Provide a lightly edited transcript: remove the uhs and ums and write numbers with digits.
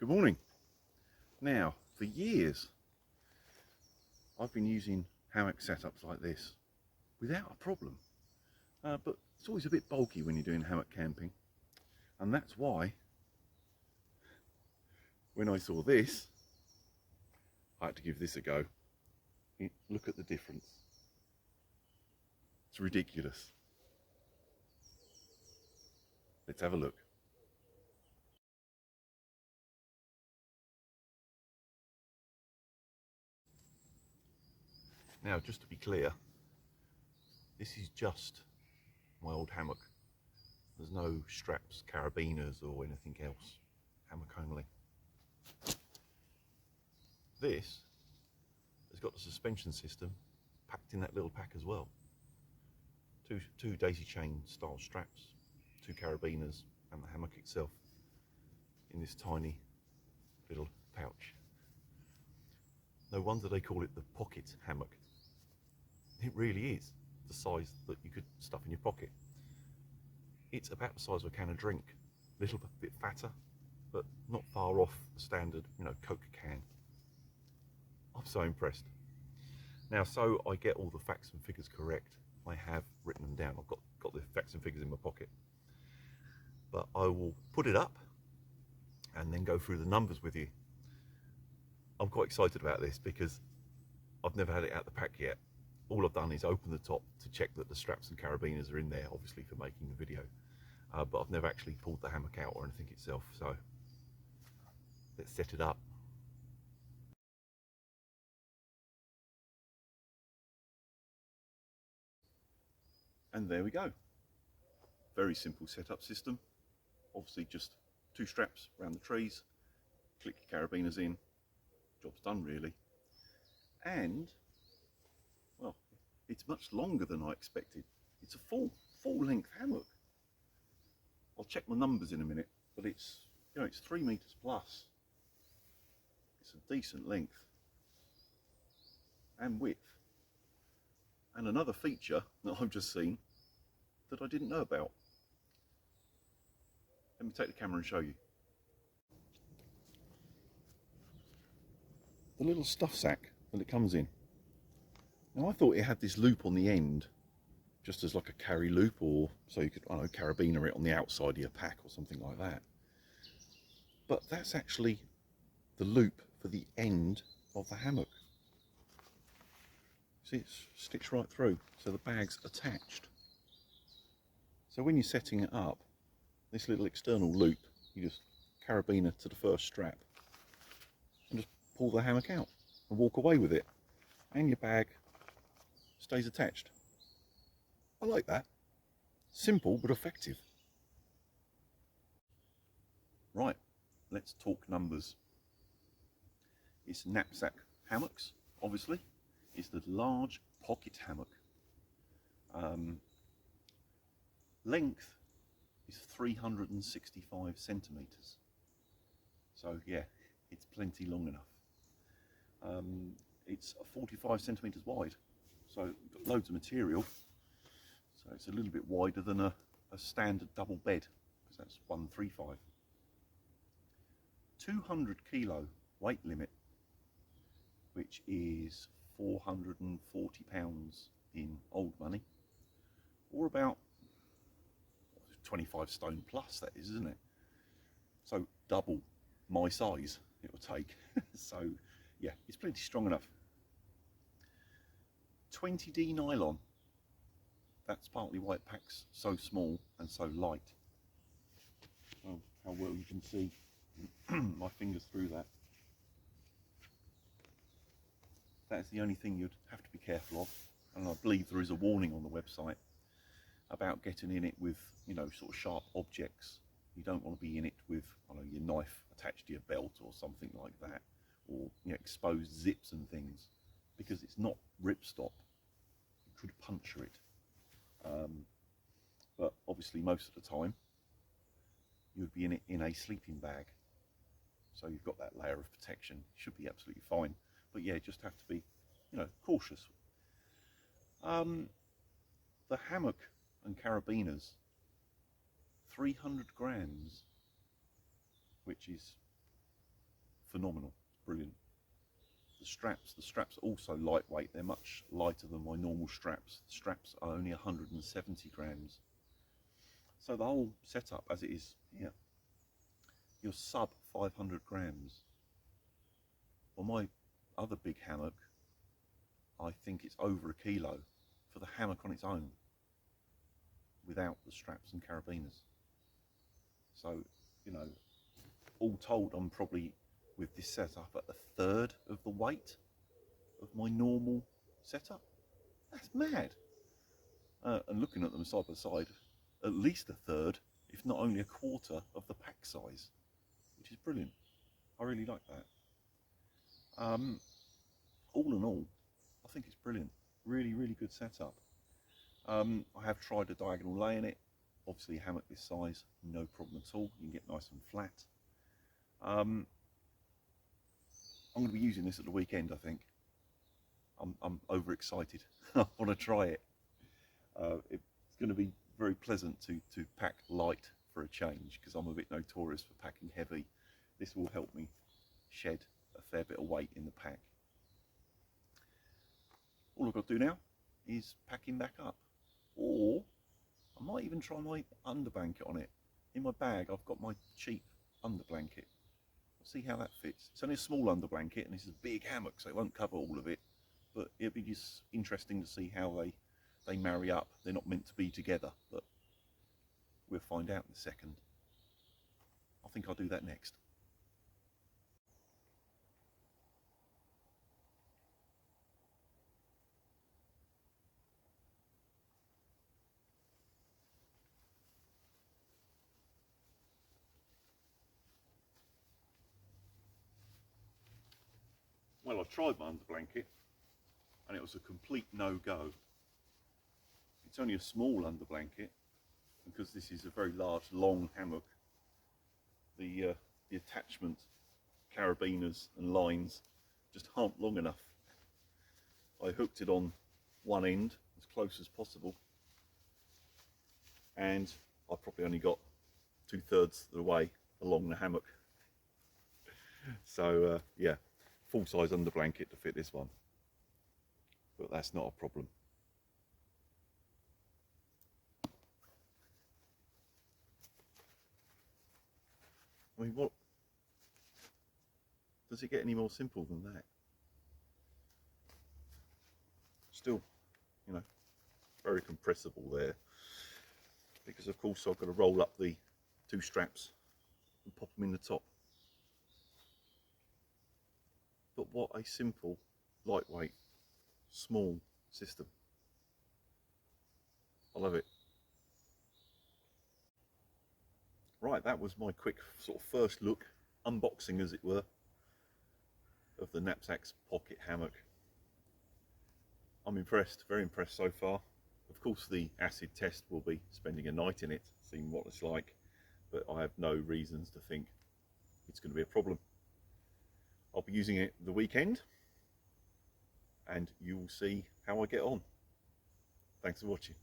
Good morning. Now, for years, I've been using hammock setups like this without a problem. But it's always a bit bulky when you're doing hammock camping. And that's why, when I saw this, I had to give this a go. Look at the difference. It's ridiculous. Let's have a look. Now, just to be clear, this is just my old hammock. There's no straps, carabiners or anything else. Hammock only. This has got the suspension system packed in that little pack as well. Two daisy chain style straps, 2 carabiners and the hammock itself in this tiny little pouch. No wonder they call it the pocket hammock. It really is the size that you could stuff in your pocket. It's about the size of a can of drink, a little bit fatter, but not far off the standard, Coke can. I'm so impressed. Now, so I get all the facts and figures correct, I have written them down. I've got the facts and figures in my pocket. But I will put it up and then go through the numbers with you. I'm quite excited about this because I've never had it out the pack yet. All I've done is open the top to check that the straps and carabiners are in there, obviously for making the video. But I've never actually pulled the hammock out or anything itself, so let's set it up. And there we go. Very simple setup system. Obviously just 2 straps around the trees, click your carabiners in, job's done really. And, well, it's much longer than I expected. It's a full length hammock. I'll check my numbers in a minute, but it's 3 meters plus. It's a decent length and width. And another feature that I've just seen that I didn't know about. Let me take the camera and show you. The little stuff sack that it comes in. Now, I thought it had this loop on the end, just as like a carry loop, or so you could, carabiner it on the outside of your pack or something like that. But that's actually the loop for the end of the hammock. See, it's stitched right through, so the bag's attached. So when you're setting it up, this little external loop, you just carabiner to the first strap and just pull the hammock out and walk away with it, and your bag stays attached. I like that. Simple but effective. Right, let's talk numbers. It's NapSack hammocks, obviously. It's the large pocket hammock. Length is 365 centimeters. So yeah, it's plenty long enough. It's 45 centimeters wide, so we've got loads of material. So it's a little bit wider than a standard double bed, because that's 135. 200 kilo weight limit, which is 440 pounds in old money, or about 25 stone plus, that is, isn't it? So double my size it will take. So yeah, it's plenty strong enough. 20D nylon. That's partly why it packs so small and so light. Oh, how well you can see my fingers through that. That's the only thing you'd have to be careful of, and I believe there is a warning on the website about getting in it with, sort of sharp objects. You don't want to be in it with, your knife attached to your belt or something like that, or exposed zips and things, because it's not ripstop. You could puncture it. But obviously most of the time you'd be in it in a sleeping bag, so you've got that layer of protection. Should be absolutely fine, but yeah, just have to be cautious. The hammock and carabiners, 300 grams, which is phenomenal, brilliant. The straps are also lightweight. They're much lighter than my normal straps. The straps are only 170 grams. So the whole setup as it is here, you're sub 500 grams. On my other big hammock, I think it's over a kilo for the hammock on its own, without the straps and carabiners. So, you know, all told, I'm probably, with this setup, at a third of the weight of my normal setup. That's mad. And looking at them side by side, at least a third, if not only a quarter of the pack size, which is brilliant. I really like that. All in all, I think it's brilliant. Really, really good setup. I have tried a diagonal lay in it. Obviously, a hammock this size, no problem at all. You can get nice and flat. I'm going to be using this at the weekend, I think. I'm overexcited. I want to try it. It's going to be very pleasant to pack light for a change, because I'm a bit notorious for packing heavy. This will help me shed a fair bit of weight in the pack. All I've got to do now is pack him back up, or I might even try my under blanket on it. In my bag I've got my cheap under blanket. I'll see how that fits. It's only a small under blanket and this is a big hammock, so it won't cover all of it, but it'll be just interesting to see how they marry up. They're not meant to be together, but we'll find out in a second. I think I'll do that next. Well, I tried my under blanket and it was a complete no-go. It's only a small under blanket, because this is a very large, long hammock. The attachment, carabiners and lines just aren't long enough. I hooked it on one end as close as possible, and I probably only got 2/3 of the way along the hammock. So yeah, full size under blanket to fit this one, but that's not a problem. I mean, what does it get any more simple than that? Still, you know, very compressible there, because of course I've got to roll up the two straps and pop them in the top. But what a simple, lightweight, small system. I love it. Right, that was my quick sort of first look, unboxing as it were, of the NapSack's pocket hammock. I'm impressed, very impressed so far. Of course the acid test will be spending a night in it, seeing what it's like, but I have no reasons to think it's going to be a problem. I'll be using it the weekend, and you will see how I get on. Thanks for watching.